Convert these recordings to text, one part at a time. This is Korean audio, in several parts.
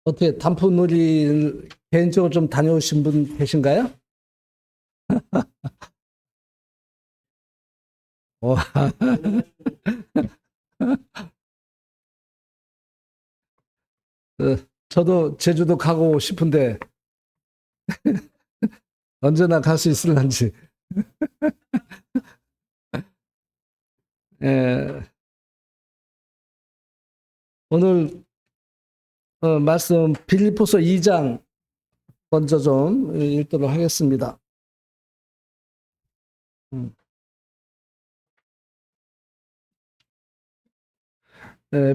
어떻게 단풍놀이 개인적으로 좀 다녀오신 분 계신가요? 어, 어, 저도 제주도 가고 싶은데 언제나 갈 수 있을런지. 예, 오늘 말씀 빌립보서 2장 먼저 좀 읽도록 하겠습니다. 음,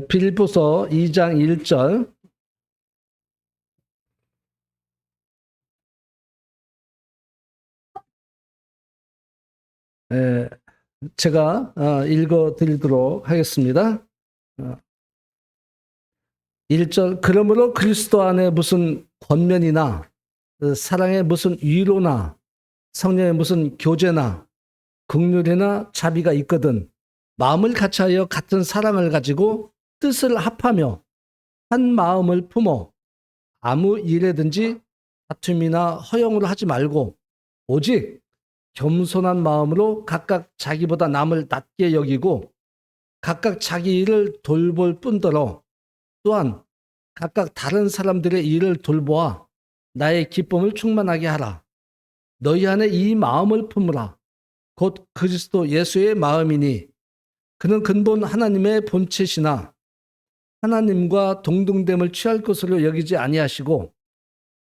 빌립보서 2장 1절. 제가 읽어 드리도록 하겠습니다. 어, 1절. 그러므로 그리스도 안에 무슨 권면이나 사랑의 무슨 위로나 성령의 무슨 교제나 긍휼이나 자비가 있거든 마음을 같이하여 같은 사랑을 가지고 뜻을 합하며 한 마음을 품어 아무 일에든지 다툼이나 허용을 하지 말고 오직 겸손한 마음으로 각각 자기보다 남을 낮게 여기고 각각 자기 일을 돌볼 뿐더러 또한 각각 다른 사람들의 일을 돌보아 나의 기쁨을 충만하게 하라. 너희 안에 이 마음을 품으라. 곧 그리스도 예수의 마음이니 그는 근본 하나님의 본체시나 하나님과 동등됨을 취할 것으로 여기지 아니하시고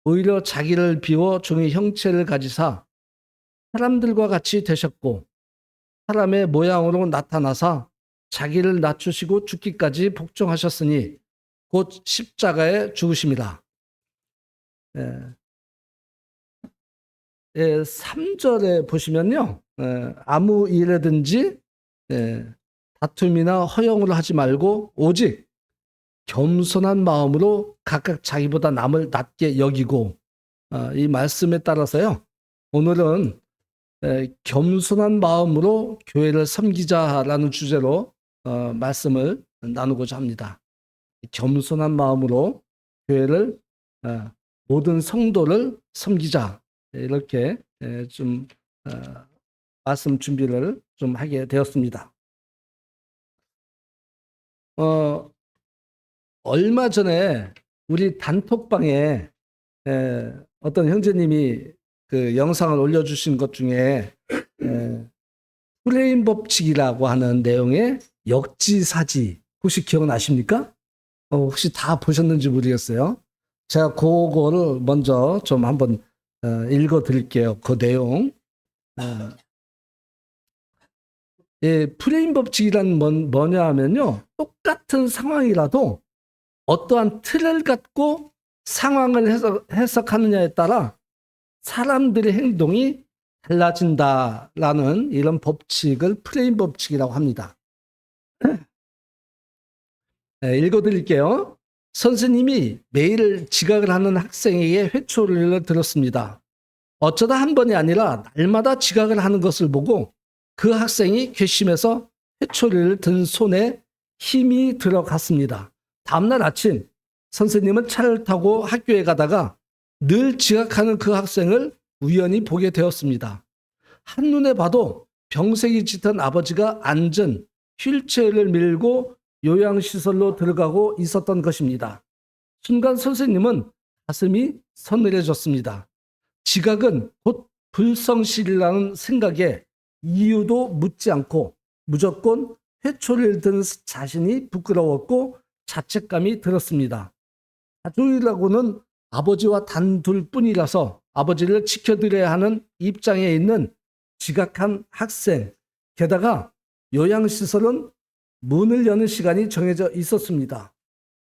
오히려 자기를 비워 종의 형체를 가지사 사람들과 같이 되셨고 사람의 모양으로 나타나사 자기를 낮추시고 죽기까지 복종하셨으니 곧 십자가에 죽으심이라. 예, 3절에 보시면요. 아무 일에든지 다툼이나 허용을 하지 말고 오직 겸손한 마음으로 각각 자기보다 남을 낮게 여기고 이 말씀에 따라서요. 오늘은 겸손한 마음으로 교회를 섬기자라는 주제로 말씀을 나누고자 합니다. 겸손한 마음으로 교회를 모든 성도를 섬기자 이렇게 좀 말씀 준비를 좀 하게 되었습니다. 얼마 전에 우리 단톡방에 어떤 형제님이 그 영상을 올려주신 것 중에 프레임 법칙이라고 하는 내용의 역지사지 혹시 기억나십니까? 혹시 다 보셨는지 모르겠어요. 제가 그거를 먼저 좀 한번 읽어 드릴게요. 그 내용. 프레임 법칙이란 뭐냐 하면요. 똑같은 상황이라도 어떠한 틀을 갖고 상황을 해석하느냐에 따라 사람들의 행동이 달라진다라는 이런 법칙을 프레임 법칙이라고 합니다. 읽어드릴게요. 선생님이 매일 지각을 하는 학생에게 회초리를 들었습니다. 어쩌다 한 번이 아니라 날마다 지각을 하는 것을 보고 그 학생이 괘씸해서 회초리를 든 손에 힘이 들어갔습니다. 다음날 아침 선생님은 차를 타고 학교에 가다가 늘 지각하는 그 학생을 우연히 보게 되었습니다. 한눈에 봐도 병색이 짙은 아버지가 앉은 휠체어를 밀고 요양시설로 들어가고 있었던 것입니다. 순간 선생님은 가슴이 서늘해졌습니다. 지각은 곧 불성실이라는 생각에 이유도 묻지 않고 무조건 회초리를 든 자신이 부끄러웠고 자책감이 들었습니다. 가족이라고는 아버지와 단둘 뿐이라서 아버지를 지켜드려야 하는 입장에 있는 지각한 학생, 게다가 요양시설은 문을 여는 시간이 정해져 있었습니다.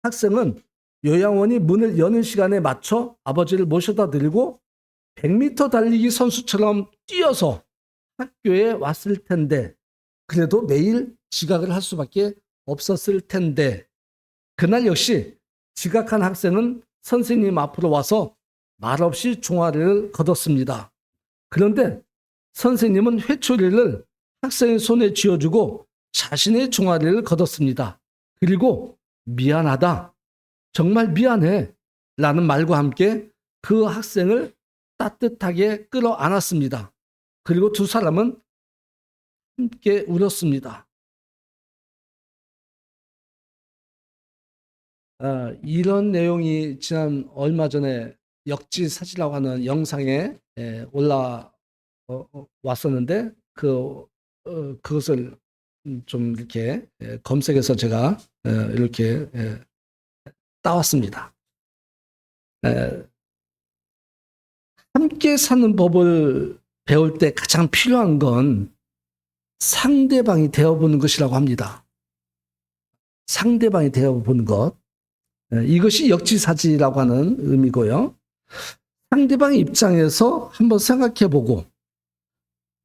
학생은 요양원이 문을 여는 시간에 맞춰 아버지를 모셔다 드리고 100m 달리기 선수처럼 뛰어서 학교에 왔을 텐데 그래도 매일 지각을 할 수밖에 없었을 텐데 그날 역시 지각한 학생은 선생님 앞으로 와서 말없이 종아리를 걷었습니다. 그런데 선생님은 회초리를 학생의 손에 쥐어주고 자신의 종아리를 걷었습니다. 그리고 미안하다, 정말 미안해 라는 말과 함께 그 학생을 따뜻하게 끌어안았습니다. 그리고 두 사람은 함께 울었습니다. 이런 내용이 지난 얼마 전에 역지사지라고 하는 영상에 올라왔었는데 그것을 좀 이렇게 검색해서 제가 이렇게 따왔습니다. 함께 사는 법을 배울 때 가장 필요한 건 상대방이 되어보는 것이라고 합니다. 상대방이 되어보는 것. 이것이 역지사지라고 하는 의미고요. 상대방의 입장에서 한번 생각해보고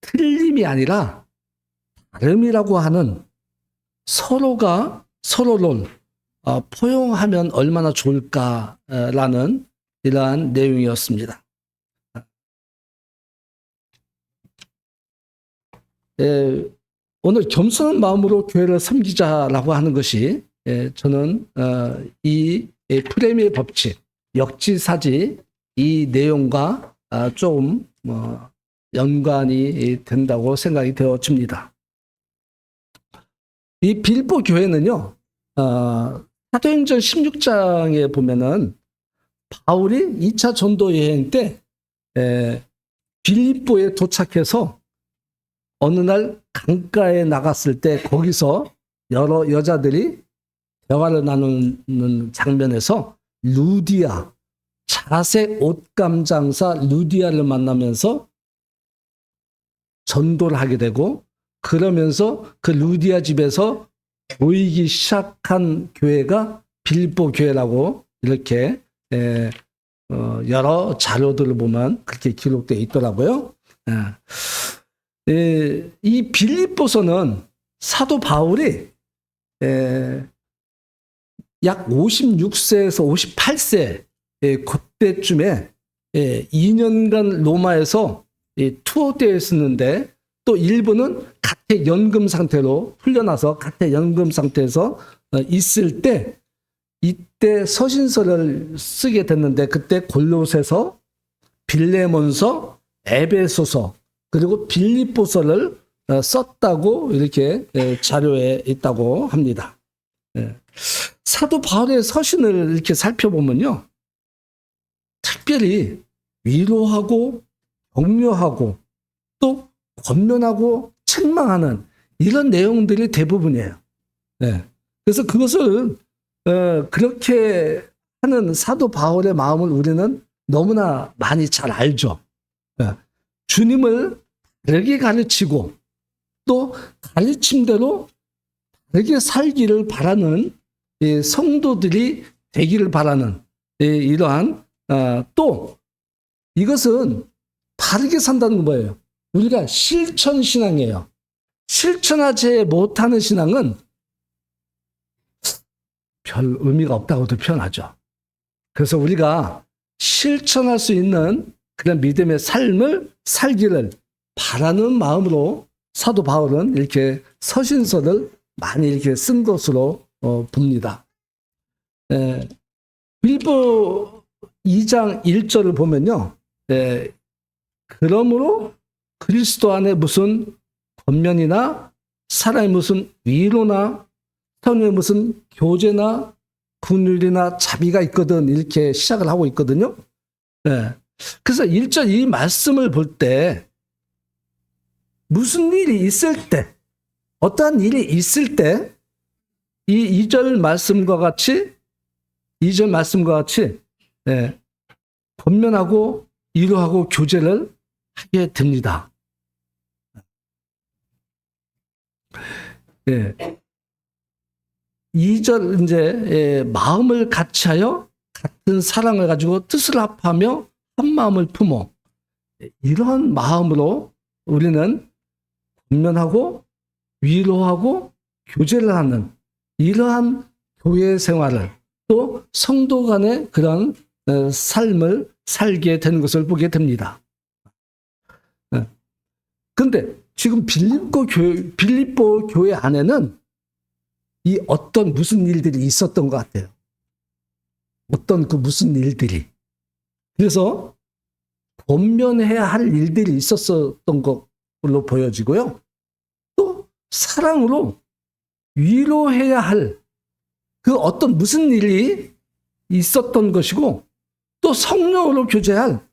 틀림이 아니라 다름이라고 하는 서로가 서로를 포용하면 얼마나 좋을까라는 이러한 내용이었습니다. 오늘 겸손한 마음으로 교회를 섬기자라고 하는 것이 저는 이 프레미의 법칙, 역지사지 이 내용과 좀 연관이 된다고 생각이 되어집니다. 이 빌보 교회는요, 사도행전 16장에 보면은 바울이 2차 전도 여행 때 빌립보에 도착해서 어느 날 강가에 나갔을 때 거기서 여러 여자들이 대화를 나누는 장면에서 루디아, 자색 옷감 장사 루디아를 만나면서 전도를 하게 되고, 그러면서 그 루디아 집에서 보이기 시작한 교회가 빌립보 교회라고 이렇게 여러 자료들을 보면 그렇게 기록되어 있더라고요. 이 빌립보서는 사도 바울이 약 56세에서 58세 그때쯤에 2년간 로마에서 투어되어 있었는데, 또 일부는 가택 연금 상태로 풀려나서 가택 연금 상태에서 있을 때 이때 서신서를 쓰게 됐는데, 그때 골로새서, 빌레몬서, 에베소서 그리고 빌립보서를 썼다고 이렇게 자료에 있다고 합니다. 사도 바울의 서신을 이렇게 살펴보면요, 특별히 위로하고 격려하고 또 권면하고 책망하는 이런 내용들이 대부분이에요. 그래서 그것을 그렇게 하는 사도 바울의 마음을 우리는 너무나 많이 잘 알죠. 주님을 다르게 가르치고 또 가르침대로 다르게 살기를 바라는 성도들이 되기를 바라는 이러한 또 이것은 다르게 산다는 건 뭐예요? 우리가 실천신앙이에요. 실천하지 못하는 신앙은 별 의미가 없다고도 표현하죠. 그래서 우리가 실천할 수 있는 그런 믿음의 삶을 살기를 바라는 마음으로 사도 바울은 이렇게 서신서를 많이 이렇게 쓴 것으로 봅니다. 빌립보 2장 1절을 보면요, 그러므로 그리스도 안에 무슨 권면이나 사람의 무슨 위로나 성령의 무슨 교제나 긍휼이나 자비가 있거든, 이렇게 시작을 하고 있거든요. 그래서 1절 이 말씀을 볼 때 무슨 일이 있을 때, 어떠한 일이 있을 때 이 2절 말씀과 같이 권면하고 위로하고 교제를 하게 됩니다. 2절 이제 마음을 같이하여 같은 사랑을 가지고 뜻을 합하며 한 마음을 품어, 이러한 마음으로 우리는 권면하고 위로하고 교제를 하는 이러한 교회 생활을, 또 성도 간의 그런 삶을 살게 되는 것을 보게 됩니다. 그런데 지금 빌립보 교회 안에는 이 어떤 무슨 일들이 있었던 것 같아요. 어떤 그 무슨 일들이. 그래서 권면해야 할 일들이 있었던 걸로 보여지고요. 또 사랑으로 위로해야 할 그 어떤 무슨 일이 있었던 것이고, 또 성령으로 교제할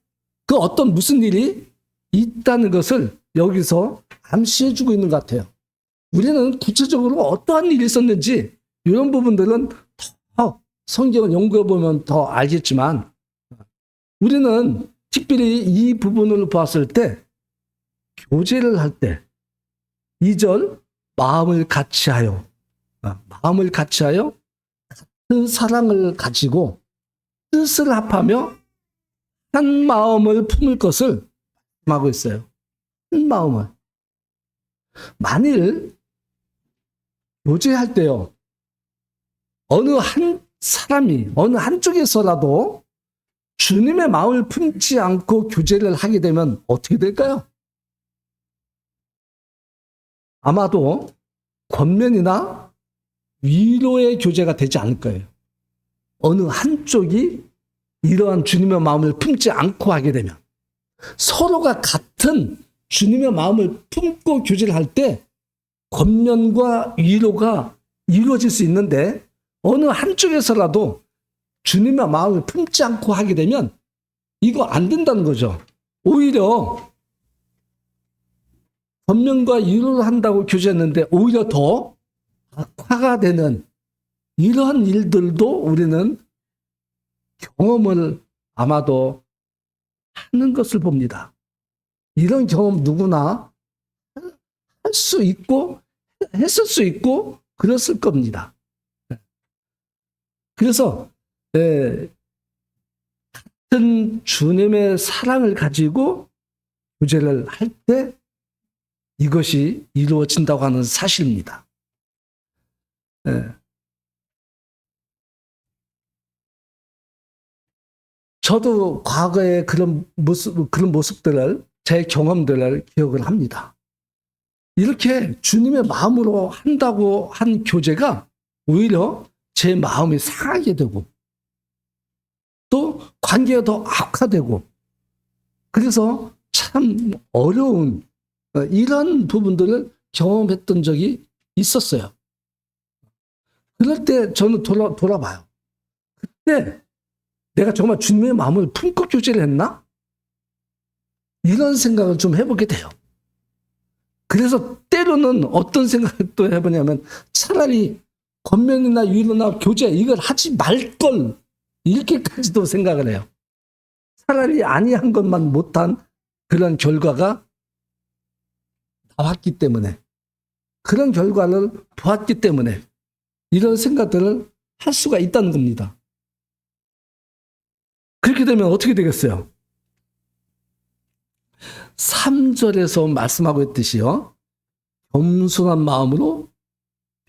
그 어떤 무슨 일이 있다는 것을 여기서 암시해 주고 있는 것 같아요. 우리는 구체적으로 어떠한 일이 있었는지 이런 부분들은 더 성경을 연구해 보면 더 알겠지만, 우리는 특별히 이 부분을 보았을 때 교제를 할 때 2절 마음을 같이하여 그 사랑을 가지고 뜻을 합하며 한 마음을 품을 것을 말하고 있어요. 한 마음을. 만일 교제할 때요, 어느 한 사람이 어느 한쪽에서라도 주님의 마음을 품지 않고 교제를 하게 되면 어떻게 될까요? 아마도 권면이나 위로의 교제가 되지 않을 거예요. 어느 한쪽이 이러한 주님의 마음을 품지 않고 하게 되면, 서로가 같은 주님의 마음을 품고 교제를 할 때 권면과 위로가 이루어질 수 있는데, 어느 한쪽에서라도 주님의 마음을 품지 않고 하게 되면 이거 안 된다는 거죠. 오히려 권면과 위로를 한다고 교제했는데 오히려 더 악화가 되는 이러한 일들도 우리는 경험을 아마도 하는 것을 봅니다. 이런 경험 누구나 할 수 있고 했을 수 있고 그랬을 겁니다. 그래서 같은 주님의 사랑을 가지고 교제를 할 때 이것이 이루어진다고 하는 사실입니다. 저도 과거에 그런 모습들을, 제 경험들을 기억을 합니다. 이렇게 주님의 마음으로 한다고 한 교제가 오히려 제 마음이 상하게 되고, 또 관계가 더 악화되고, 그래서 참 어려운 이런 부분들을 경험했던 적이 있었어요. 그럴 때 저는 돌아봐요. 그때 내가 정말 주님의 마음을 품고 교제를 했나? 이런 생각을 좀 해보게 돼요. 그래서 때로는 어떤 생각을 또 해보냐면, 차라리 권면이나 위로나 교제 이걸 하지 말걸, 이렇게까지도 생각을 해요. 차라리 아니한 것만 못한 그런 결과가 나왔기 때문에, 그런 결과를 보았기 때문에 이런 생각들을 할 수가 있다는 겁니다. 그렇게 되면 어떻게 되겠어요? 3절에서 말씀하고 있듯이요, 겸손한 마음으로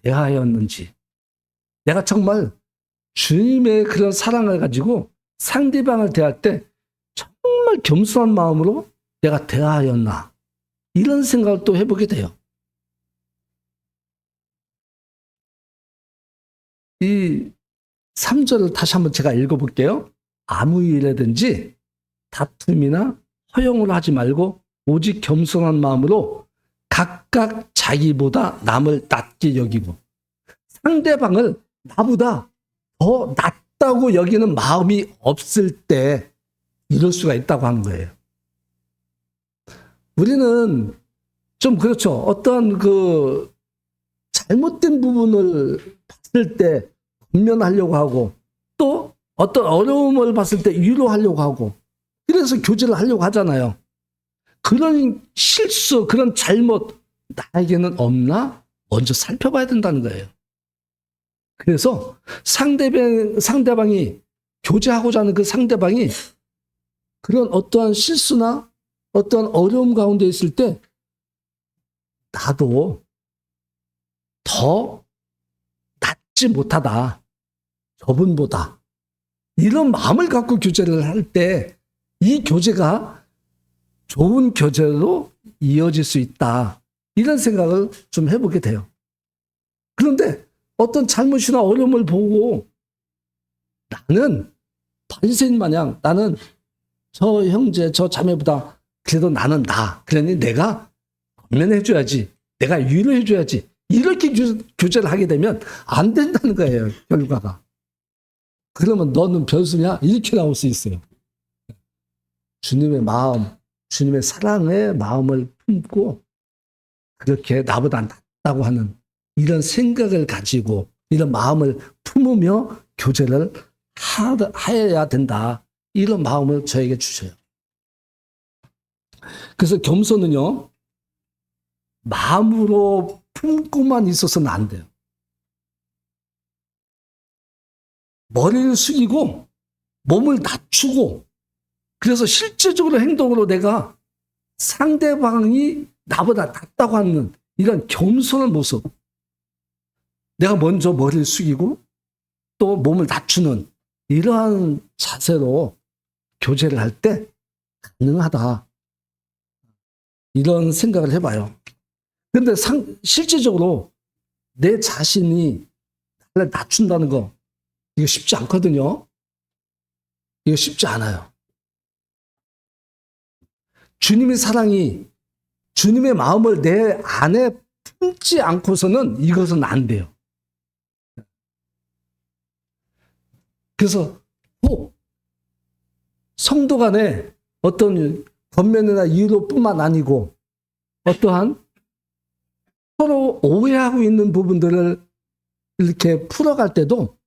대하였는지, 내가 정말 주님의 그런 사랑을 가지고 상대방을 대할 때 정말 겸손한 마음으로 내가 대하였나, 이런 생각을 또 해보게 돼요. 이 3절을 다시 한번 제가 읽어볼게요. 아무 일이라든지 다툼이나 허용을 하지 말고 오직 겸손한 마음으로 각각 자기보다 남을 낮게 여기고, 상대방을 나보다 더 낫다고 여기는 마음이 없을 때 이럴 수가 있다고 하는 거예요. 우리는 좀 그렇죠. 어떠한 그 잘못된 부분을 봤을 때 권면하려고 하고, 또 어떤 어려움을 봤을 때 위로하려고 하고, 그래서 교제를 하려고 하잖아요. 그런 실수, 그런 잘못 나에게는 없나? 먼저 살펴봐야 된다는 거예요. 그래서 상대방이 교제하고자 하는 그 상대방이 그런 어떠한 실수나 어떠한 어려움 가운데 있을 때 나도 더 낫지 못하다, 저분보다, 이런 마음을 갖고 교제를 할 때 이 교제가 좋은 교제로 이어질 수 있다, 이런 생각을 좀 해보게 돼요. 그런데 어떤 잘못이나 어려움을 보고 나는 바리새인 마냥 나는 저 형제, 저 자매보다 그래도 나는 그러니 내가 건면해줘야지. 내가 위로해줘야지. 이렇게 교제를 하게 되면 안 된다는 거예요, 결과가. 그러면 너는 별수냐? 이렇게 나올 수 있어요. 주님의 마음, 주님의 사랑의 마음을 품고 그렇게 나보다 낫다고 하는 이런 생각을 가지고 이런 마음을 품으며 교제를 해야 된다. 이런 마음을 저에게 주셔요. 그래서 겸손은요, 마음으로 품고만 있어서는 안 돼요. 머리를 숙이고 몸을 낮추고 그래서 실제적으로 행동으로 내가 상대방이 나보다 낫다고 하는 이런 겸손한 모습, 내가 먼저 머리를 숙이고 또 몸을 낮추는 이러한 자세로 교제를 할 때 가능하다. 이런 생각을 해봐요. 근데 실제적으로 내 자신이 나를 낮춘다는 거, 이거 쉽지 않거든요. 이거 쉽지 않아요. 주님의 사랑이, 주님의 마음을 내 안에 품지 않고서는 이것은 안 돼요. 그래서 꼭 성도 간에 어떤 권면이나 이유로뿐만 아니고 어떠한 서로 오해하고 있는 부분들을 이렇게 풀어갈 때도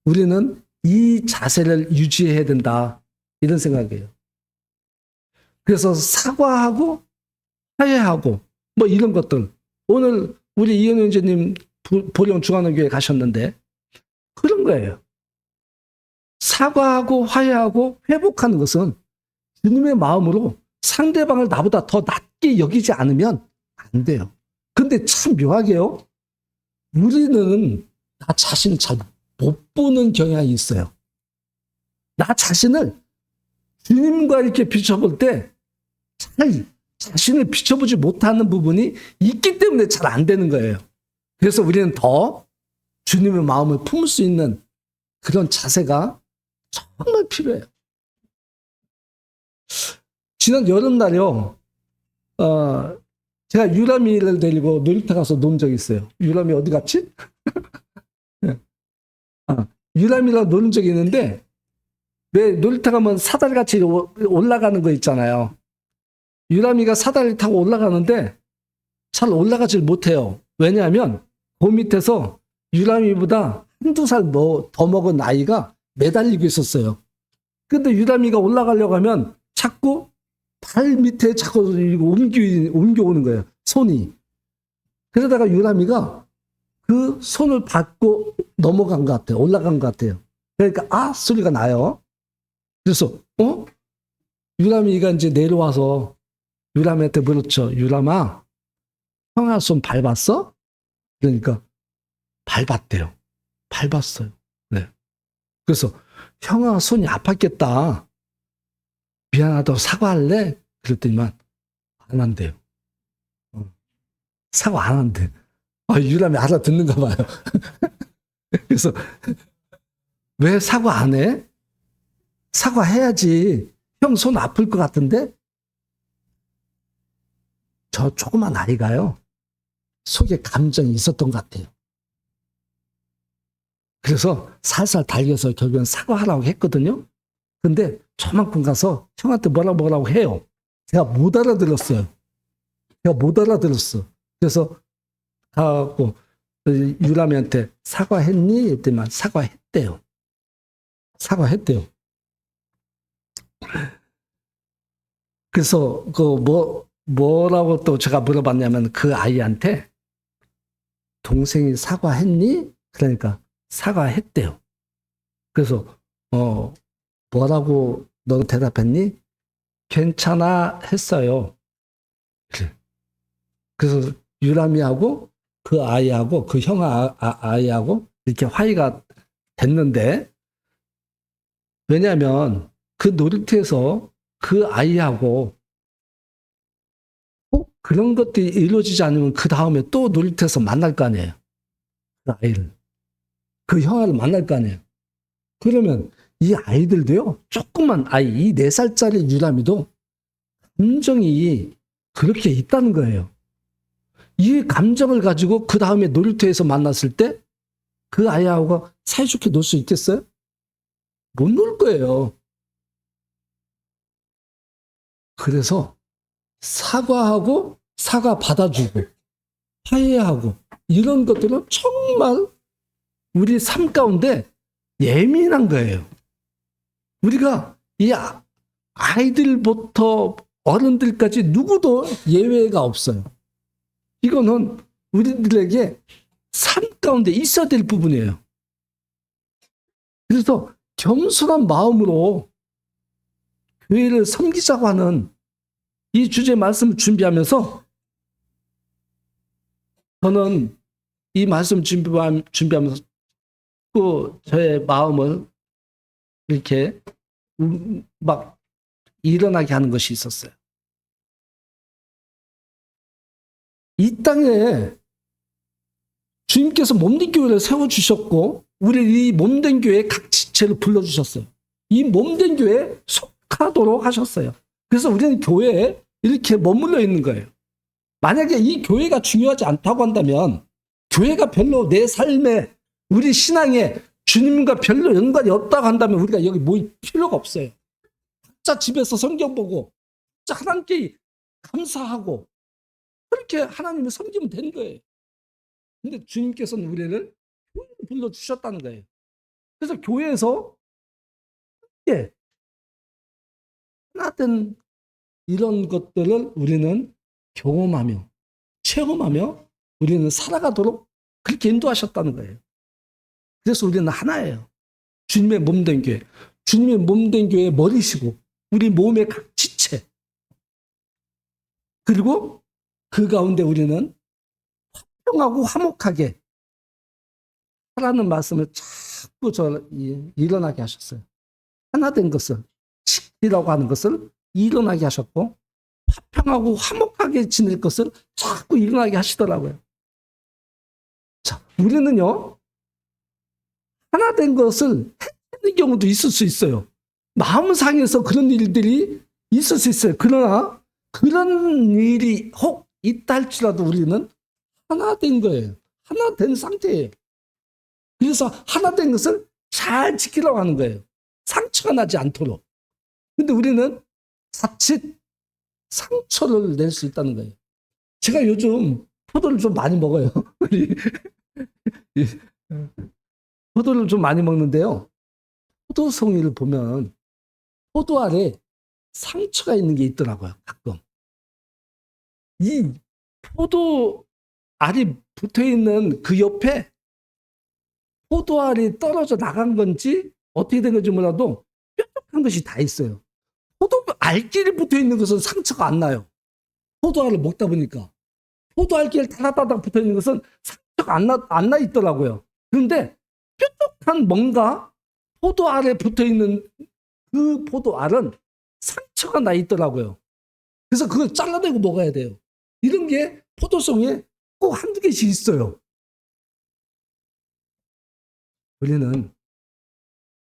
우리는 이 자세를 유지해야 된다. 이런 생각이에요. 그래서 사과하고 화해하고 뭐 이런 것들. 오늘 우리 이현우 형제님 보령 중앙교회 가셨는데 그런 거예요. 사과하고 화해하고 회복하는 것은 주님의 마음으로 상대방을 나보다 더 낮게 여기지 않으면 안 돼요. 근데 참 묘하게요. 우리는 나 자신을 잘 못 보는 경향이 있어요. 나 자신을 주님과 이렇게 비춰볼 때 잘 자신을 비춰보지 못하는 부분이 있기 때문에 잘 안 되는 거예요. 그래서 우리는 더 주님의 마음을 품을 수 있는 그런 자세가 정말 필요해요. 지난 여름날요, 제가 유람이를 데리고 놀이터 가서 논 적이 있어요. 유람이 어디 갔지? 유람이랑 노는 적이 있는데, 왜 놀이터 가면 사다리같이 올라가는 거 있잖아요. 유람이가 사다리 타고 올라가는데 잘 올라가질 못해요. 왜냐하면 그 밑에서 유람이보다 한두 살 더 먹은 아이가 매달리고 있었어요. 근데 유람이가 올라가려고 하면 자꾸 발 밑에 자꾸 옮겨오는 거예요. 손이. 그러다가 유람이가 그 손을 받고 넘어간 것 같아요. 올라간 것 같아요. 그러니까 소리가 나요. 그래서 유람이가 이제 내려와서 유람이한테 물었죠. 유람아, 형아 손 밟았어? 그러니까 밟았대요. 밟았어요. 네. 그래서 형아 손이 아팠겠다. 미안하다고 사과할래? 그랬더니만 안 한대요. 사과 안 한대. 유람이 알아듣는가 봐요. 그래서 왜 사과 안 해? 사과해야지. 형 손 아플 것 같은데? 저 조그만 아이가요. 속에 감정이 있었던 것 같아요. 그래서 살살 달겨서 결국엔 사과하라고 했거든요. 근데 저만큼 가서 형한테 뭐라고 해요. 제가 못 알아들었어요. 그래서 가고 유람이한테 사과했니? 했더니만 사과했대요. 그래서 뭐라고 또 제가 물어봤냐면 그 아이한테 동생이 사과했니? 그러니까 사과했대요. 그래서 뭐라고 너 대답했니? 괜찮아 했어요. 그래서 유람이하고 그 아이하고 그 형 아이하고 이렇게 화해가 됐는데, 왜냐하면 그 놀이터에서 그 아이하고 꼭 그런 것들이 이루어지지 않으면 그 다음에 또 놀이터에서 만날 거 아니에요. 그 아이를. 그 형아를 만날 거 아니에요. 그러면 이 아이들도요, 조금만 아이, 이 4살짜리 유람이도 감정이 그렇게 있다는 거예요. 이 감정을 가지고 그 다음에 놀이터에서 만났을 때 그 아이하고 사이좋게 놀 수 있겠어요? 못 놀 거예요. 그래서 사과하고 사과 받아주고 화해하고 이런 것들은 정말 우리 삶 가운데 예민한 거예요. 우리가 이 아이들부터 어른들까지 누구도 예외가 없어요. 이거는 우리들에게 삶 가운데 있어야 될 부분이에요. 그래서 겸손한 마음으로 교회를 섬기자고 하는 이 주제 말씀을 준비하면서 저는 이 말씀 준비하면서 또 저의 마음을 이렇게 막 일어나게 하는 것이 있었어요. 이 땅에 주님께서 몸된 교회를 세워주셨고 우리 이 몸된 교회의 각 지체를 불러주셨어요. 이 몸된 교회에 속하도록 하셨어요. 그래서 우리는 교회에 이렇게 머물러 있는 거예요. 만약에 이 교회가 중요하지 않다고 한다면 교회가 별로 내 삶에 우리 신앙에 주님과 별로 연관이 없다고 한다면 우리가 여기 모일 필요가 없어요. 각자 집에서 성경 보고 각자 하나님께 감사하고 그렇게 하나님을 섬기면 되는 거예요. 근데 주님께서는 우리를 교회로 불러주셨다는 거예요. 그래서 교회에서 하나된 이런 것들을 우리는 경험하며 체험하며 우리는 살아가도록 그렇게 인도하셨다는 거예요. 그래서 우리는 하나예요. 주님의 몸된 교회. 주님의 몸된 교회의 머리시고 우리 몸의 각 지체. 그리고 그 가운데 우리는 화평하고 화목하게 하라는 말씀을 자꾸 일어나게 하셨어요. 하나된 것을 지키라고 하는 것을 일어나게 하셨고 화평하고 화목하게 지낼 것을 자꾸 일어나게 하시더라고요. 자, 우리는요 하나된 것을 해치는 경우도 있을 수 있어요. 마음상에서 그런 일들이 있을 수 있어요. 그러나 그런 일이 혹 있다 할지라도 우리는 하나된 거예요. 하나된 상태예요. 그래서 하나된 것을 잘 지키려고 하는 거예요. 상처가 나지 않도록. 근데 우리는 자칫 상처를 낼 수 있다는 거예요. 제가 요즘 포도를 좀 많이 먹어요. 포도를 좀 많이 먹는데요. 포도송이를 보면 포도 알에 상처가 있는 게 있더라고요. 가끔. 이 포도 알이 붙어있는 그 옆에 포도 알이 떨어져 나간 건지 어떻게 된 건지 몰라도 뾰족한 것이 다 있어요. 포도 알끼리 붙어있는 것은 상처가 안 나요. 포도 알을 먹다 보니까. 포도 알끼리 다다다닥 붙어있는 것은 상처가 안 나 있더라고요. 그런데 뾰족한 뭔가 포도 알에 붙어있는 그 포도 알은 상처가 나 있더라고요. 그래서 그걸 잘라내고 먹어야 돼요. 이런 게 포도송이에 꼭 한두 개씩 있어요. 우리는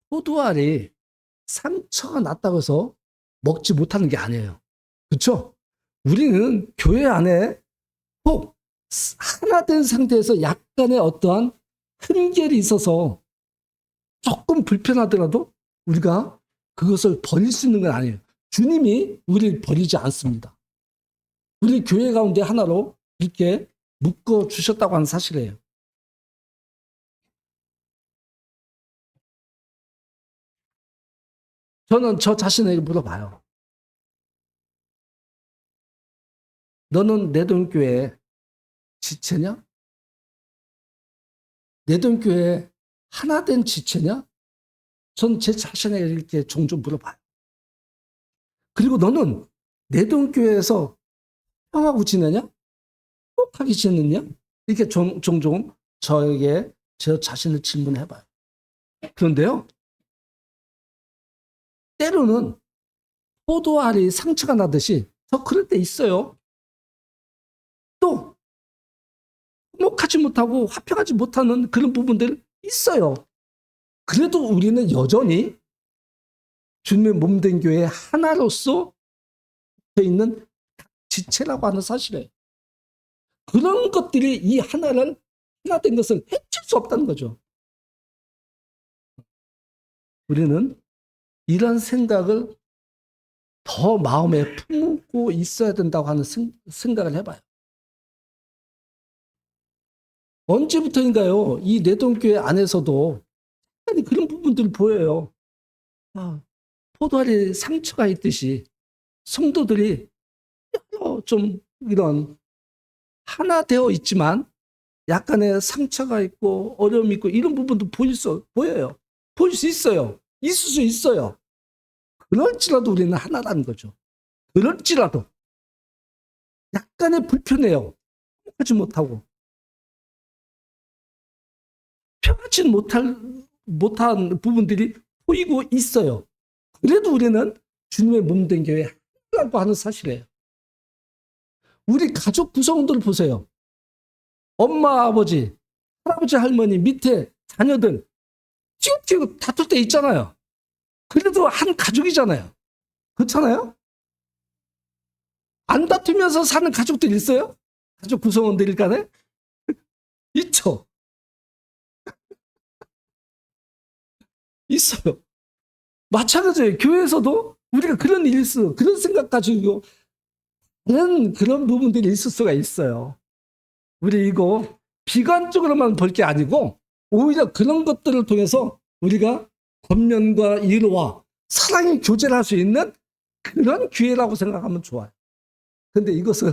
포도알이 상처가 났다고 해서 먹지 못하는 게 아니에요. 그렇죠? 우리는 교회 안에 꼭 하나 된 상태에서 약간의 어떠한 흠결이 있어서 조금 불편하더라도 우리가 그것을 버릴 수 있는 건 아니에요. 주님이 우리를 버리지 않습니다. 우리 교회 가운데 하나로 이렇게 묶어 주셨다고 하는 사실이에요. 저는 저 자신에게 물어봐요. 너는 내돈교회 지체냐? 내돈교회 하나된 지체냐? 전 제 자신에게 이렇게 종종 물어봐요. 그리고 너는 내돈교회에서 평하고 지내냐? 행복하게 지내냐? 이렇게 종종 저에게 저 자신을 질문해봐요. 그런데요, 때로는 포도알이 상처가 나듯이 저 그럴 때 있어요. 또 행복하지 못하고 화평하지 못하는 그런 부분들 있어요. 그래도 우리는 여전히 주님의 몸된 교회 하나로서 있는 지체라고 하는 사실이에요. 그런 것들이 이 하나된 것을 해칠 수 없다는 거죠. 우리는 이런 생각을 더 마음에 품고 있어야 된다고 하는 생각을 해봐요. 언제부터인가요? 이 내동교회 안에서도 그런 부분들을 보여요. 포도알에 상처가 있듯이 성도들이 좀 이런 하나 되어 있지만 약간의 상처가 있고 어려움이 있고 이런 부분도 보여요. 보일 수 있어요. 있을 수 있어요. 그럴지라도 우리는 하나라는 거죠. 그럴지라도 약간의 불편해요. 하지 못하고 평하지 못한 부분들이 보이고 있어요. 그래도 우리는 주님의 몸된 교회 하나라고 하는 사실이에요. 우리 가족 구성원들 보세요. 엄마, 아버지, 할아버지, 할머니, 밑에 자녀들 찌우찌우 다툴 때 있잖아요. 그래도 한 가족이잖아요. 그렇잖아요? 안 다투면서 사는 가족들 있어요? 가족 구성원들 간에? 있죠. 있어요. 마찬가지예요. 교회에서도 우리가 그런 일이 있어. 그런 생각 가지고 그런 부분들이 있을 수가 있어요. 우리 이거 비관적으로만 볼 게 아니고 오히려 그런 것들을 통해서 우리가 권면과 위로와 사랑의 교제를 할 수 있는 그런 기회라고 생각하면 좋아요. 근데 이것은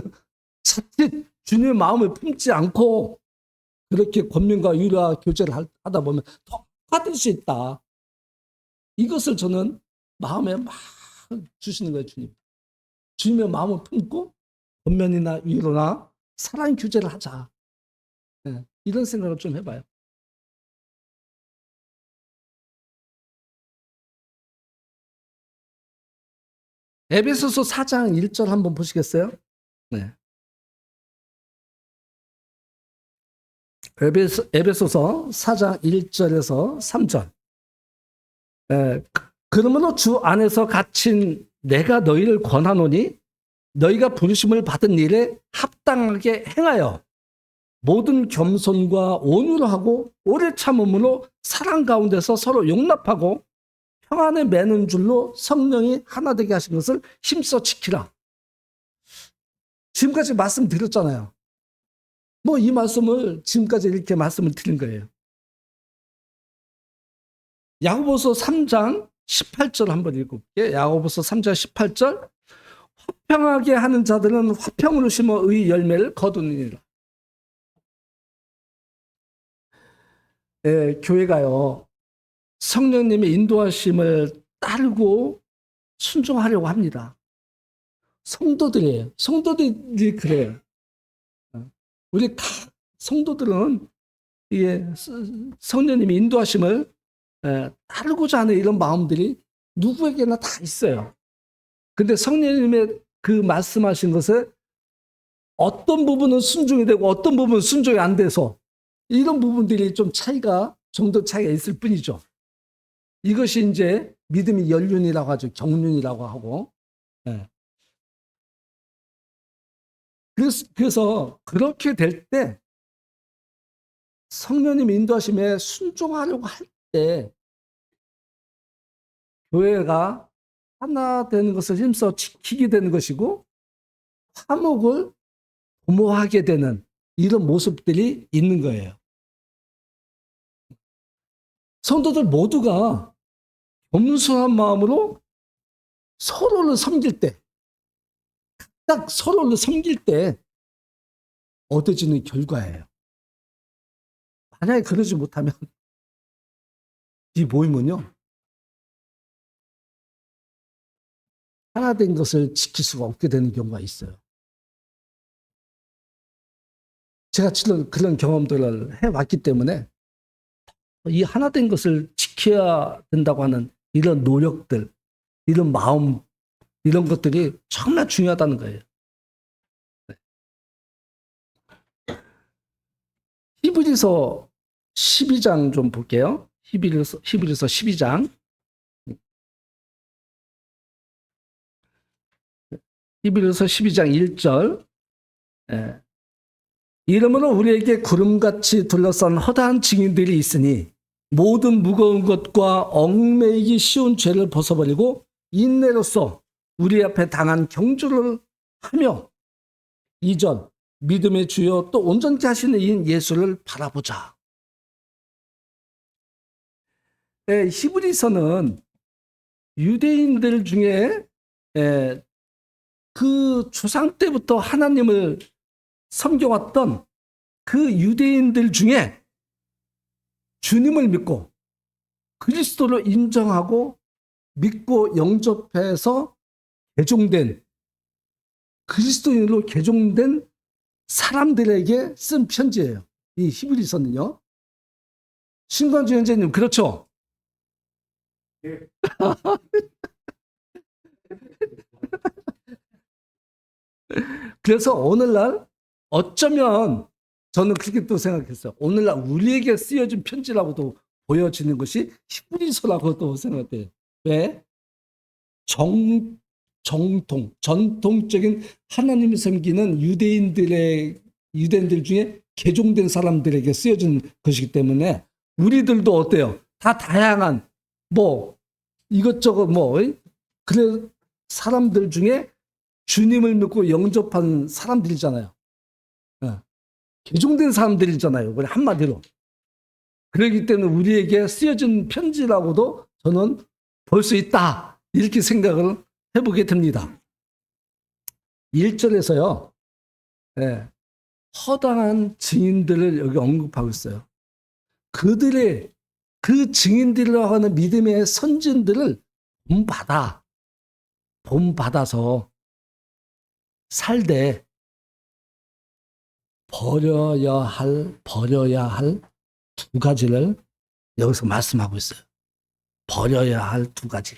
자칫 주님의 마음을 품지 않고 그렇게 권면과 위로와 교제를 하다 보면 더 받을 수 있다. 이것을 저는 마음에 막 주시는 거예요, 주님. 주님의 마음을 품고 권면이나 위로나 사랑 교제를 하자. 네, 이런 생각을 좀 해봐요. 에베소서 4장 1절 한번 보시겠어요? 네. 에베소서 4장 1절에서 3절. 그러므로 주 안에서 갇힌 내가 너희를 권하노니 너희가 부르심을 받은 일에 합당하게 행하여 모든 겸손과 온유로 하고 오래 참음으로 사랑 가운데서 서로 용납하고 평안에 매는 줄로 성령이 하나 되게 하신 것을 힘써 지키라. 지금까지 말씀드렸잖아요. 뭐 이 말씀을 지금까지 이렇게 말씀을 드린 거예요. 야고보서 3장 18절 한번 읽어볼게요. 야고보서 3장 18절. 화평하게 하는 자들은 화평으로 심어 의의 열매를 거두느니라. 교회가요, 성령님의 인도하심을 따르고 순종하려고 합니다. 성도들이에요. 성도들이 그래요. 우리 성도들은 이게 성령님의 인도하심을 따르고자 하는 이런 마음들이 누구에게나 다 있어요. 근데 성령님의 그 말씀하신 것에 어떤 부분은 순종이 되고 어떤 부분은 순종이 안 돼서 이런 부분들이 좀 정도 차이가 있을 뿐이죠. 이것이 이제 믿음의 연륜이라고 하죠. 경륜이라고 하고. 그래서 그렇게 될 때 성령님 인도하심에 순종하려고 할 때 교회가 하나 되는 것을 힘써 지키게 되는 것이고 화목을 도모하게 되는 이런 모습들이 있는 거예요. 성도들 모두가 겸손한 마음으로 서로를 섬길 때, 딱 서로를 섬길 때 얻어지는 결과예요. 만약에 그러지 못하면 이 모임은요, 하나 된 것을 지킬 수가 없게 되는 경우가 있어요. 제가 그런 경험들을 해왔기 때문에 이 하나 된 것을 지켜야 된다고 하는 이런 노력들, 이런 마음, 이런 것들이 정말 중요하다는 거예요. 히브리서 12장 좀 볼게요. 히브리서 12장. 히브리서 12장 1절. 예. 이러므로 우리에게 구름같이 둘러싼 허다한 증인들이 있으니 모든 무거운 것과 얽매이기 쉬운 죄를 벗어버리고 인내로써 우리 앞에 당한 경주를 하며 2절 믿음의 주여 또 온전케 하시는 이인 예수를 바라보자. 예, 히브리서는 유대인들 중에 그 조상 때부터 하나님을 섬겨왔던 그 유대인들 중에 주님을 믿고 그리스도를 인정하고 믿고 영접해서 개종된 그리스도인으로 개종된 사람들에게 쓴 편지예요. 이 히브리서는요. 신광주 형제님 그렇죠? 네. 그래서 오늘날 어쩌면 저는 그렇게 또 생각했어요. 오늘날 우리에게 쓰여진 편지라고도 보여지는 것이 히브리서라고도 생각돼요. 왜? 전통적인 하나님을 섬기는 유대인들 중에 개종된 사람들에게 쓰여진 것이기 때문에 우리들도 어때요? 다 다양한 이것저것 그래 사람들 중에 주님을 믿고 영접한 사람들이잖아요. 개종된 사람들이잖아요. 한마디로. 그렇기 때문에 우리에게 쓰여진 편지라고도 저는 볼 수 있다. 이렇게 생각을 해보게 됩니다. 1절에서요. 허당한 증인들을 여기 언급하고 있어요. 그 증인들이라고 하는 믿음의 선진들을 본받아서 살되 버려야 할 두 가지를 여기서 말씀하고 있어요. 버려야 할 두 가지.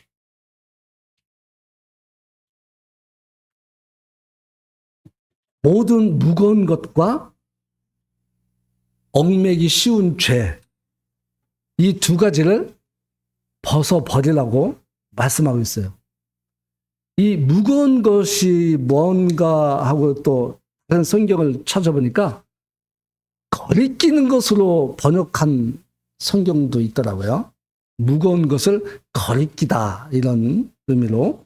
모든 무거운 것과 얽매기 쉬운 죄, 이 두 가지를 벗어버리라고 말씀하고 있어요. 이 무거운 것이 뭔가 하고 또 다른 성경을 찾아보니까 거리끼는 것으로 번역한 성경도 있더라고요. 무거운 것을 거리끼다 이런 의미로.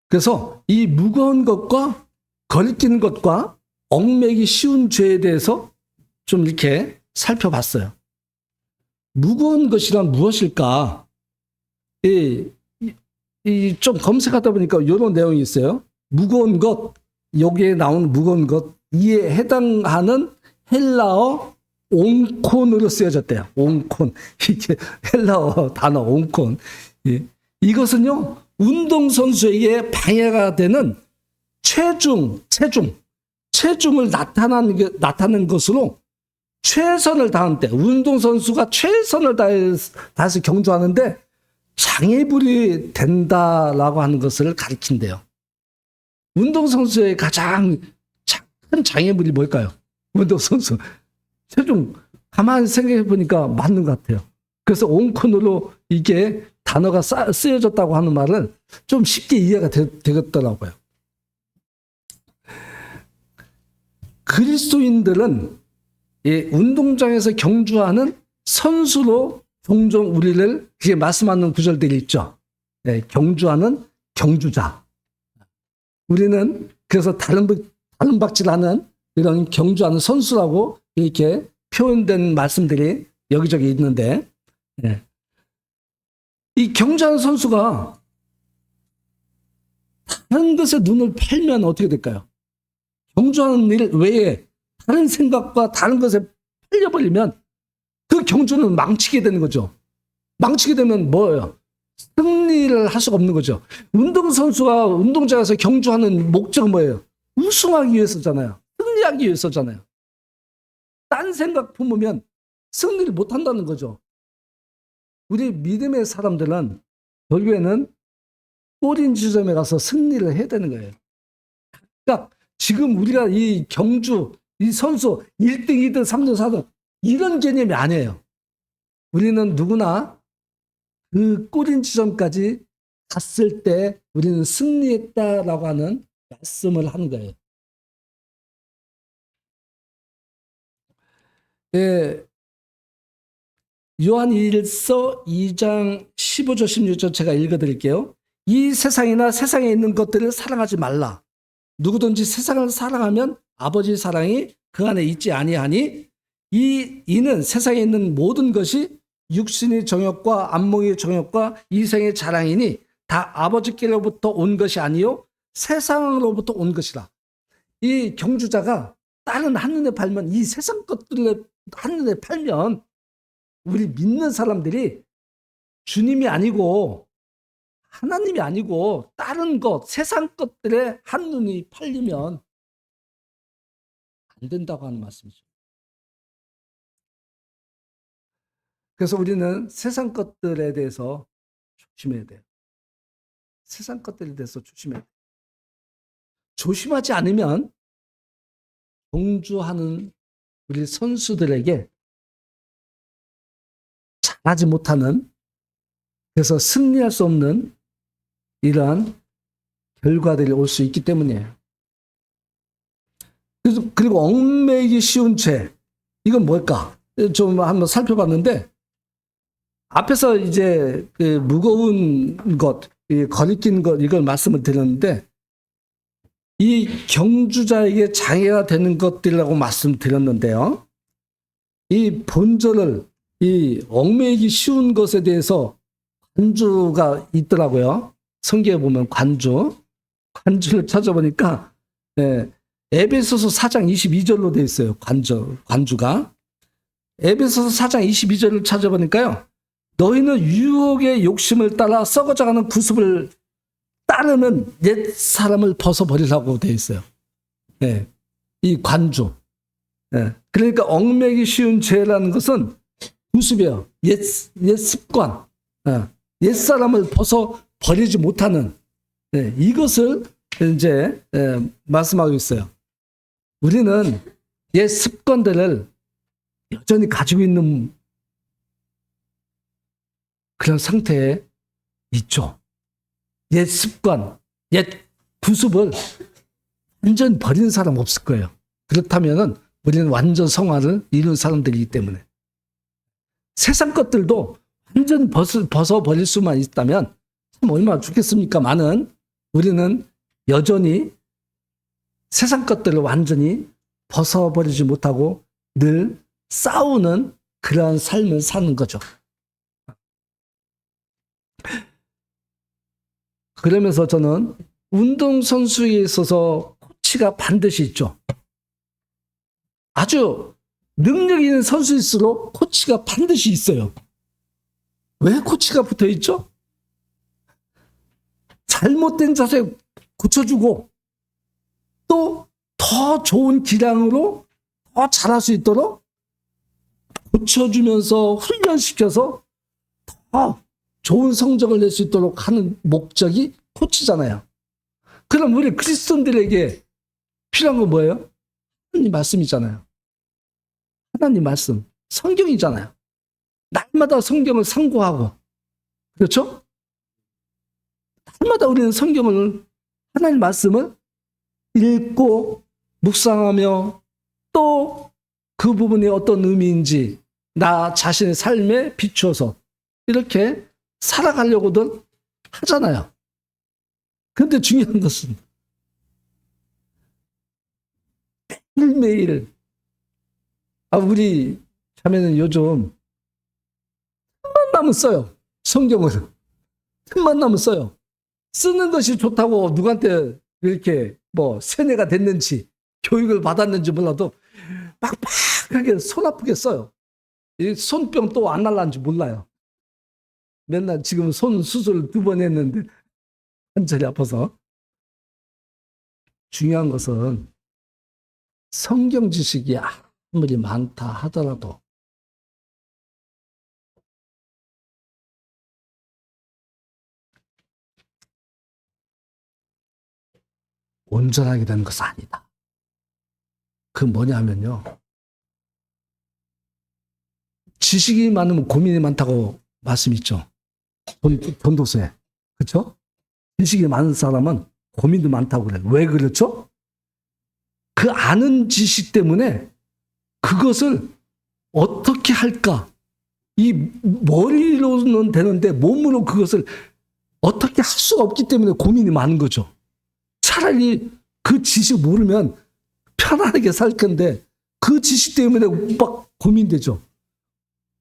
그래서 이 무거운 것과 거리끼는 것과 얽매기 쉬운 죄에 대해서 좀 이렇게 살펴봤어요. 무거운 것이란 무엇일까? 좀 검색하다 보니까 이런 내용이 있어요. 무거운 것, 여기에 나오는 무거운 것, 이에 해당하는 헬라어 옹콘으로 쓰여졌대요. 옹콘. 이게 헬라어 단어 옹콘. 이것은요, 운동선수에게 방해가 되는 체중을 나타내는 것으로 최선을 다하는 때, 운동선수가 최선을 다해서 경주하는데 장애물이 된다라고 하는 것을 가리킨대요. 운동선수의 가장 큰 장애물이 뭘까요? 운동선수. 체중, 가만히 생각해 보니까 맞는 것 같아요. 그래서 온콘으로 이게 단어가 쓰여졌다고 하는 말은 좀 쉽게 이해가 되겠더라고요. 그리스도인들은 운동장에서 경주하는 선수로 종종 우리를 그게 말씀하는 구절들이 있죠. 경주하는 경주자. 우리는 그래서 다른 박질하는 이런 경주하는 선수라고 이렇게 표현된 말씀들이 여기저기 있는데, 이 경주하는 선수가 다른 것에 눈을 팔면 어떻게 될까요? 경주하는 일 외에 다른 생각과 다른 것에 팔려버리면 그 경주는 망치게 되는 거죠. 망치게 되면 뭐예요? 승리를 할 수가 없는 거죠. 운동선수가 운동장에서 경주하는 목적은 뭐예요? 우승하기 위해서잖아요. 승리하기 위해서잖아요. 딴 생각 품으면 승리를 못 한다는 거죠. 우리 믿음의 사람들은 결국에는 꼬린 지점에 가서 승리를 해야 되는 거예요. 그러니까 지금 우리가 이 경주, 이 선수 1등, 2등, 3등, 4등 이런 개념이 아니에요. 우리는 누구나 그 꼬린 지점까지 갔을 때 우리는 승리했다라고 하는 말씀을 하는 거예요. 예, 요한 1서 2장 15절 16절 제가 읽어드릴게요. 이 세상이나 세상에 있는 것들을 사랑하지 말라. 누구든지 세상을 사랑하면 아버지의 사랑이 그 안에 있지 아니하니 이는 세상에 있는 모든 것이 육신의 정욕과 안목의 정욕과 이생의 자랑이니 다 아버지께로부터 온 것이 아니요 세상으로부터 온 것이라. 이 경주자가 다른 한눈에 팔면 이 세상 것들을 한눈에 팔면 우리 믿는 사람들이 주님이 아니고 하나님이 아니고 다른 것, 세상 것들에 한눈이 팔리면 안 된다고 하는 말씀이죠. 그래서 우리는 세상 것들에 대해서 조심해야 돼요. 세상 것들에 대해서 조심해야 돼요. 조심하지 않으면 경주하는 우리 선수들에게 잘하지 못하는, 그래서 승리할 수 없는 이러한 결과들이 올 수 있기 때문이에요. 그리고 얽매이기 쉬운 죄, 이건 뭘까? 좀 한번 살펴봤는데, 앞에서 이제 그 무거운 것, 거리낀 것, 이걸 말씀을 드렸는데, 이 경주자에게 장애가 되는 것들이라고 말씀드렸는데요. 이 본절을, 이 얽매이기 쉬운 것에 대해서 관주가 있더라고요. 성경에 보면 관주를 찾아보니까, 에베소서 4장 22절로 되어 있어요. 관주가. 에베소서 4장 22절을 찾아보니까요. 너희는 유혹의 욕심을 따라 썩어져가는 구습을 따르는 옛 사람을 벗어버리라고 되어 있어요. 네. 이 관주. 네. 그러니까 얽매기 쉬운 죄라는 것은 구습이에요. 옛 습관. 네. 옛 사람을 벗어버리지 못하는, 네. 이것을 이제 말씀하고 있어요. 우리는 옛 습관들을 여전히 가지고 있는 그런 상태에 있죠. 옛 습관, 옛 구습을 완전 버리는 사람 없을 거예요. 그렇다면 우리는 완전 성화를 이룬 사람들이기 때문에. 세상 것들도 완전 벗어버릴 수만 있다면 참 얼마나 좋겠습니까만은 우리는 여전히 세상 것들을 완전히 벗어버리지 못하고 늘 싸우는 그러한 삶을 사는 거죠. 그러면서 저는 운동선수에 있어서 코치가 반드시 있죠. 아주 능력 있는 선수일수록 코치가 반드시 있어요. 왜 코치가 붙어 있죠? 잘못된 자세 고쳐주고 또 더 좋은 기량으로 더 잘할 수 있도록 고쳐주면서 훈련시켜서 더 좋은 성적을 낼 수 있도록 하는 목적이 코치잖아요. 그럼 우리 그리스도인들에게 필요한 건 뭐예요? 하나님 말씀이잖아요. 하나님 말씀, 성경이잖아요. 날마다 성경을 상고하고, 그렇죠? 날마다 우리는 성경을, 하나님 말씀을 읽고 묵상하며 또 그 부분이 어떤 의미인지 나 자신의 삶에 비추어서 이렇게 살아가려고들 하잖아요. 그런데 중요한 것은 매일매일 우리 자매는 요즘 틈만 나면 써요. 성경을 틈만 나면 써요. 쓰는 것이 좋다고 누구한테 이렇게 뭐 세뇌가 됐는지 교육을 받았는지 몰라도 빡빡하게 손 아프게 써요. 이 손병 또 안 날라는지 몰라요. 맨날 지금 손 수술 2번 했는데 관절이 아파서. 중요한 것은 성경 지식이 아무리 많다 하더라도 온전하게 되는 것은 아니다. 그 뭐냐면요. 지식이 많으면 고민이 많다고 말씀 있죠. 전도서에. 그렇죠? 지식이 많은 사람은 고민도 많다고 그래요. 왜 그렇죠? 그 아는 지식 때문에 그것을 어떻게 할까? 이 머리로는 되는데 몸으로 그것을 어떻게 할 수가 없기 때문에 고민이 많은 거죠. 차라리 그 지식 모르면 편안하게 살 건데 그 지식 때문에 막 고민되죠.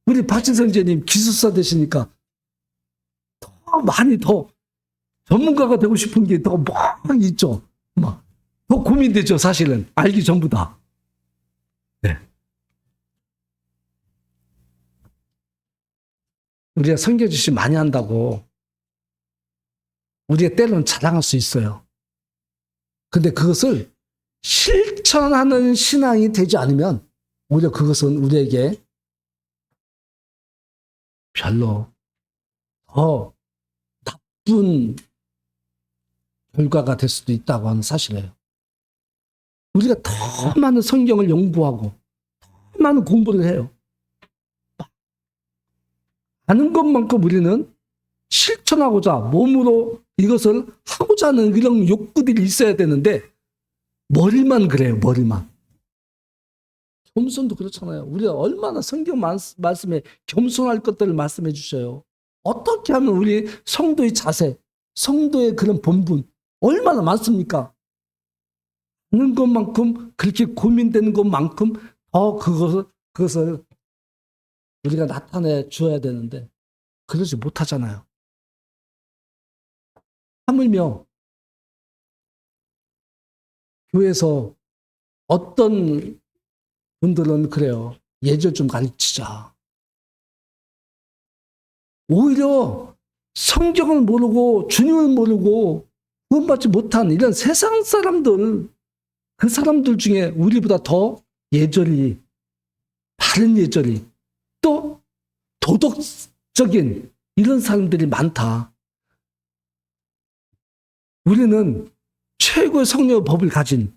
우리 박진성 선생님 기술사 되시니까 더 많이 더 전문가가 되고 싶은 게 더 막 있죠. 막 더 고민되죠. 사실은 알기 전보다. 네. 우리가 성경 지식 많이 한다고 우리가 때로는 자랑할 수 있어요. 근데 그것을 실천하는 신앙이 되지 않으면 오히려 그것은 우리에게 별로 더 나쁜 결과가 될 수도 있다고 하는 사실이에요. 우리가 더 많은 성경을 연구하고 더 많은 공부를 해요. 아는 것만큼 우리는 실천하고자 몸으로 이것을 하고자 하는 이런 욕구들이 있어야 되는데 머리만 그래요. 머리만. 겸손도 그렇잖아요. 우리가 얼마나 성경 말씀에 겸손할 것들을 말씀해 주셔요. 어떻게 하면 우리 성도의 자세, 성도의 그런 본분 얼마나 많습니까? 아는 것만큼 그렇게 고민되는 것만큼 더 그것을 우리가 나타내 주어야 되는데 그러지 못하잖아요. 하물며 교회에서 어떤 분들은 그래요. 예절 좀 가르치자. 오히려 성경을 모르고 주님을 모르고 구원받지 못한 이런 세상 사람들, 그 사람들 중에 우리보다 더 예절이, 바른 예절이, 또 도덕적인 이런 사람들이 많다. 우리는 최고의 성령의 법을 가진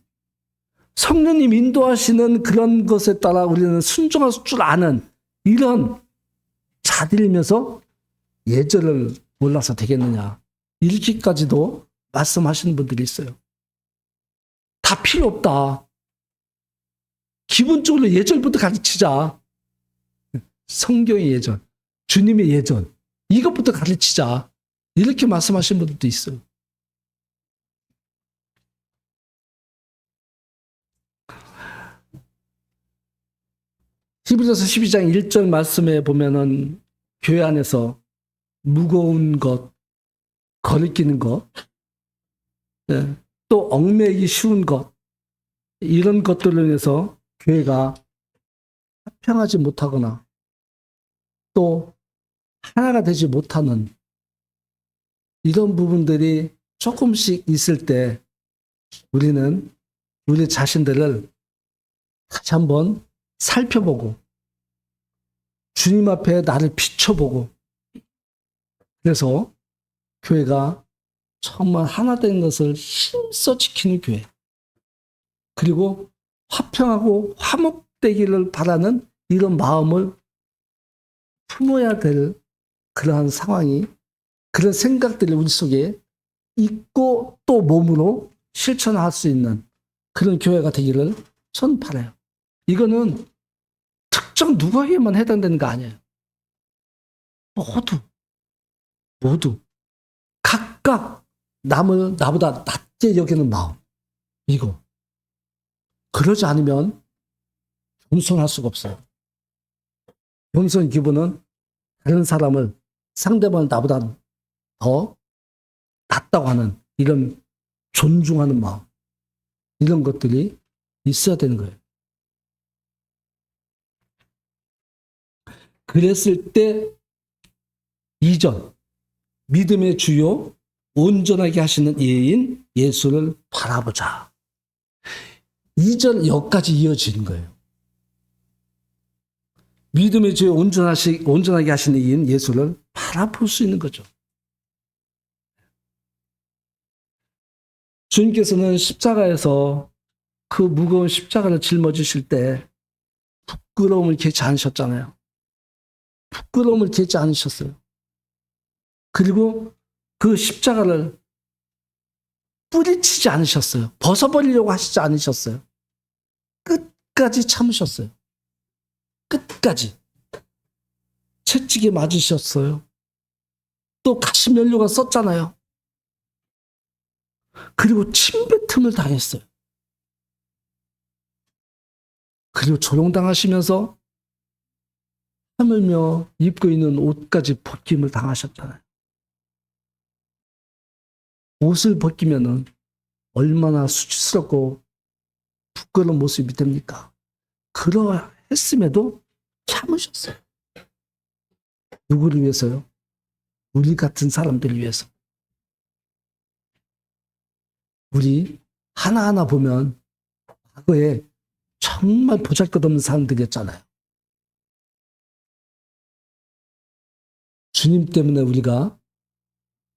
성령님 인도하시는 그런 것에 따라 우리는 순종할 줄 아는 이런 자들이면서 예절을 몰라서 되겠느냐. 이렇게까지도 말씀하시는 분들이 있어요. 다 필요 없다. 기본적으로 예절부터 가르치자. 성경의 예절, 주님의 예절, 이것부터 가르치자. 이렇게 말씀하시는 분들도 있어요. 히브리서 12장 1절 말씀에 보면은 교회 안에서 무거운 것, 거리끼는 것, 네, 또 얽매이기 쉬운 것, 이런 것들로 인해서 교회가 화평하지 못하거나 또 하나가 되지 못하는 이런 부분들이 조금씩 있을 때 우리는 우리 자신들을 다시 한번 살펴보고 주님 앞에 나를 비춰보고 그래서 교회가 정말 하나 된 것을 힘써 지키는 교회 그리고 화평하고 화목되기를 바라는 이런 마음을 품어야 될 그러한 상황이 그런 생각들이 우리 속에 있고 또 몸으로 실천할 수 있는 그런 교회가 되기를 전 바라요. 이거는 특정 누구에게만 해당되는 거 아니에요. 모두 각각 남을 나보다 낮게 여기는 마음 이거 그러지 않으면 겸손할 수가 없어요. 겸손 기분은 다른 사람을 상대방을 나보다 더 낫다고 하는 이런 존중하는 마음 이런 것들이 있어야 되는 거예요. 그랬을 때 2절 믿음의 주요 온전하게 하시는 예인 예수를 바라보자. 2절 여기까지 이어지는 거예요. 믿음의 주요 온전하게 하시는 예인 예수를 바라볼 수 있는 거죠. 주님께서는 십자가에서 그 무거운 십자가를 짊어지실 때 부끄러움을 깨지 않으셨잖아요. 부끄러움을 깨지 않으셨어요. 그리고 그 십자가를 뿌리치지 않으셨어요. 벗어버리려고 하시지 않으셨어요. 끝까지 참으셨어요. 끝까지. 채찍에 맞으셨어요. 또 가시면류관 썼잖아요. 그리고 침뱉음을 당했어요. 그리고 조롱당하시면서 하물며 입고 있는 옷까지 벗김을 당하셨잖아요. 옷을 벗기면은 얼마나 수치스럽고 부끄러운 모습이 됩니까? 그러했음에도 참으셨어요. 누구를 위해서요? 우리 같은 사람들을 위해서. 우리 하나하나 보면 과거에 정말 보잘것없는 사람들이었잖아요. 주님 때문에 우리가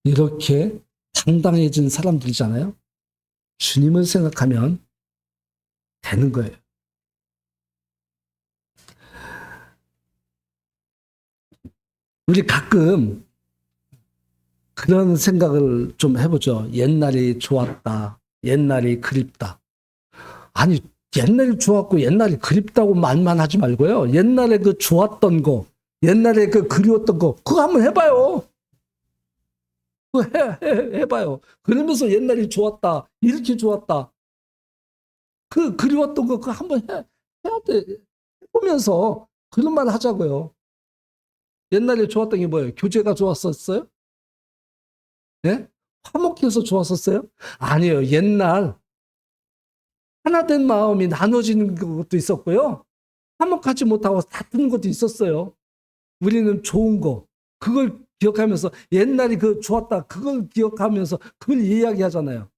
이렇게 당당해진 사람들이잖아요. 주님을 생각하면 되는 거예요. 우리 가끔 그런 생각을 좀 해보죠. 옛날이 좋았다. 옛날이 그립다. 아니, 옛날이 좋았고 옛날이 그립다고 말만 하지 말고요. 옛날에 그 좋았던 거, 옛날에 그 그리웠던 거, 그거 한번 해봐요. 그거 해봐요. 그러면서 옛날이 좋았다. 이렇게 좋았다. 그 그리웠던 거, 그거 한번 해야 돼. 해보면서 그런 말 하자고요. 옛날에 좋았던 게 뭐예요? 교제가 좋았었어요? 예? 화목해서 좋았었어요? 아니에요. 옛날 하나된 마음이 나눠지는 것도 있었고요. 화목하지 못하고 다투는 것도 있었어요. 우리는 좋은 거, 그걸 기억하면서 옛날이 그 좋았다. 그걸 기억하면서 그걸 이야기하잖아요.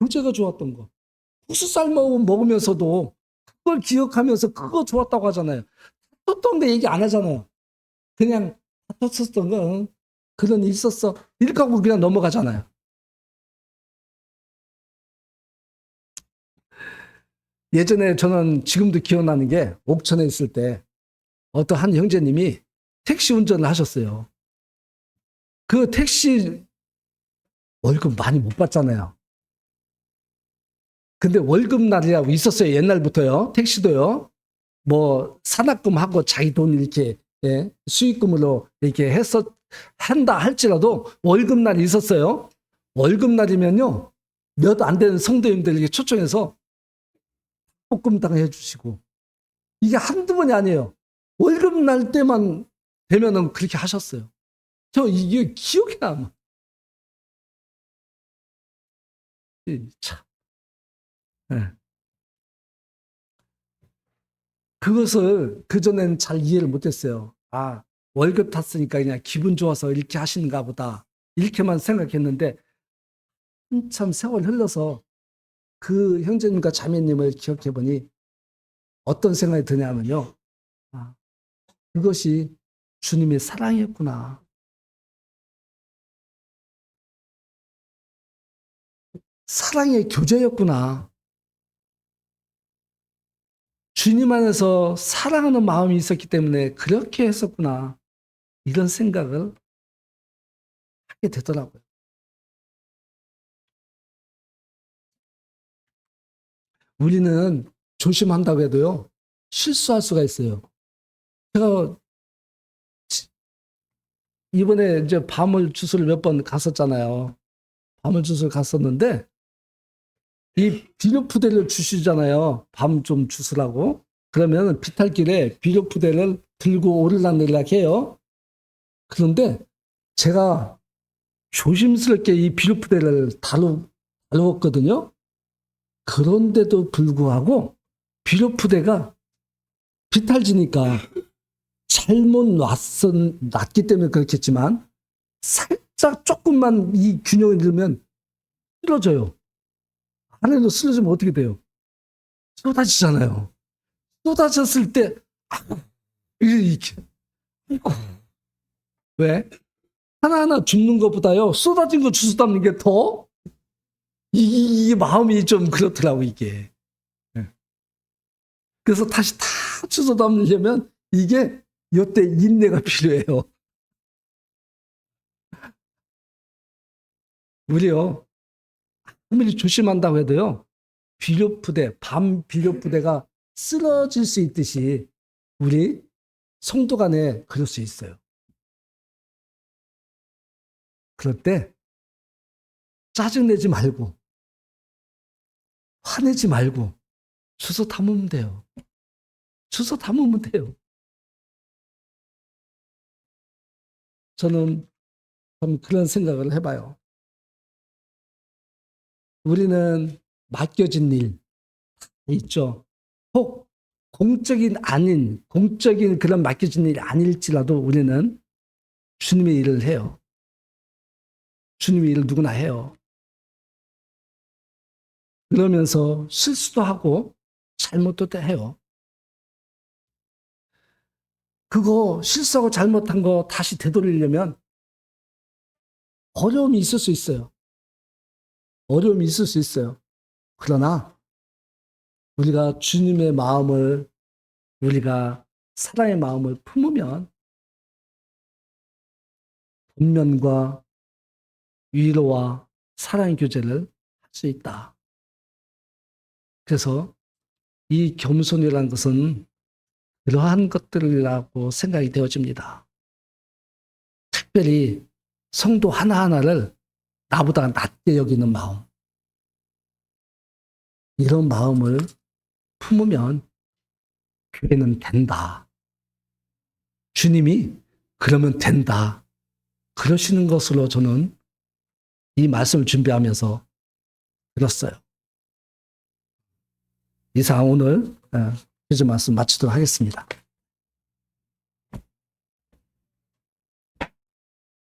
교제가 좋았던 거. 국수쌀 먹으면서도 그걸 기억하면서 그거 좋았다고 하잖아요. 다퉜던 데 얘기 안 하잖아요. 그냥 다퉜었던 거, 그런 일 있었어. 이렇게 하고 그냥 넘어가잖아요. 예전에 저는 지금도 기억나는 게 옥천에 있을 때 어떤 한 형제님이 택시 운전을 하셨어요. 그 택시 월급 많이 못 받잖아요. 근데 월급날이라고 있었어요. 옛날부터요. 택시도요. 뭐 산학금하고 자기 돈 이렇게 수익금으로 이렇게 한다 할지라도 월급날이 있었어요. 월급날이면요. 몇 안 되는 성도님들에게 초청해서 볶음탕 해주시고 이게 한두 번이 아니에요. 월급 날 때만 되면은 그렇게 하셨어요. 저 이게 기억이 남아. 참. 네. 그것을 그전엔 잘 이해를 못했어요. 아, 월급 탔으니까 그냥 기분 좋아서 이렇게 하시는가 보다. 이렇게만 생각했는데 한참 세월 흘러서 그 형제님과 자매님을 기억해 보니 어떤 생각이 드냐면요. 아, 그것이 주님의 사랑이었구나. 사랑의 교제였구나. 주님 안에서 사랑하는 마음이 있었기 때문에 그렇게 했었구나. 이런 생각을 하게 되더라고요. 우리는 조심한다고 해도요, 실수할 수가 있어요. 제가 이번에 이제 밤을 주스를 몇 번 갔었잖아요. 밤을 주스를 갔었는데, 이 비료푸대를 주시잖아요. 밤 좀 주스라고. 그러면 비탈길에 비료푸대를 들고 오르락내리락 해요. 그런데 제가 조심스럽게 이 비료푸대를 다루었거든요. 그런데도 불구하고 비료푸대가 비탈지니까 잘못 놨기 때문에 그렇겠지만 살짝 조금만 이 균형을 잃으면 쓰러져요. 아래로 쓰러지면 어떻게 돼요? 쏟아지잖아요. 쏟아졌을 때 이렇게 아이고, 왜? 하나하나 줍는 것보다요 쏟아진 거 주워 담는 게 더 이 마음이 좀 그렇더라고 이게. 그래서 다시 다 주워 담으려면 이게 이때 인내가 필요해요. 우리요 아무리 조심한다고 해도요, 비료부대, 밤 비료부대가 쓰러질 수 있듯이 우리 성도 간에 그럴 수 있어요. 그럴 때 짜증내지 말고, 화내지 말고, 주워 담으면 돼요. 주워 담으면 돼요. 저는 참 그런 생각을 해봐요. 우리는 맡겨진 일 있죠. 혹 공적인 그런 맡겨진 일이 아닐지라도 우리는 주님의 일을 해요. 주님의 일을 누구나 해요. 그러면서 실수도 하고 잘못도 해요. 그거 실수하고 잘못한 거 다시 되돌리려면 어려움이 있을 수 있어요. 어려움이 있을 수 있어요. 그러나 우리가 주님의 마음을, 우리가 사랑의 마음을 품으면 권면과 위로와 사랑의 교제를 할 수 있다. 그래서 이 겸손이라는 것은 그러한 것들이라고 생각이 되어집니다. 특별히 성도 하나하나를 나보다 낮게 여기는 마음. 이런 마음을 품으면 교회는 된다. 주님이 그러면 된다. 그러시는 것으로 저는 이 말씀을 준비하면서 들었어요. 이상 오늘 퀴즈 말씀 마치도록 하겠습니다.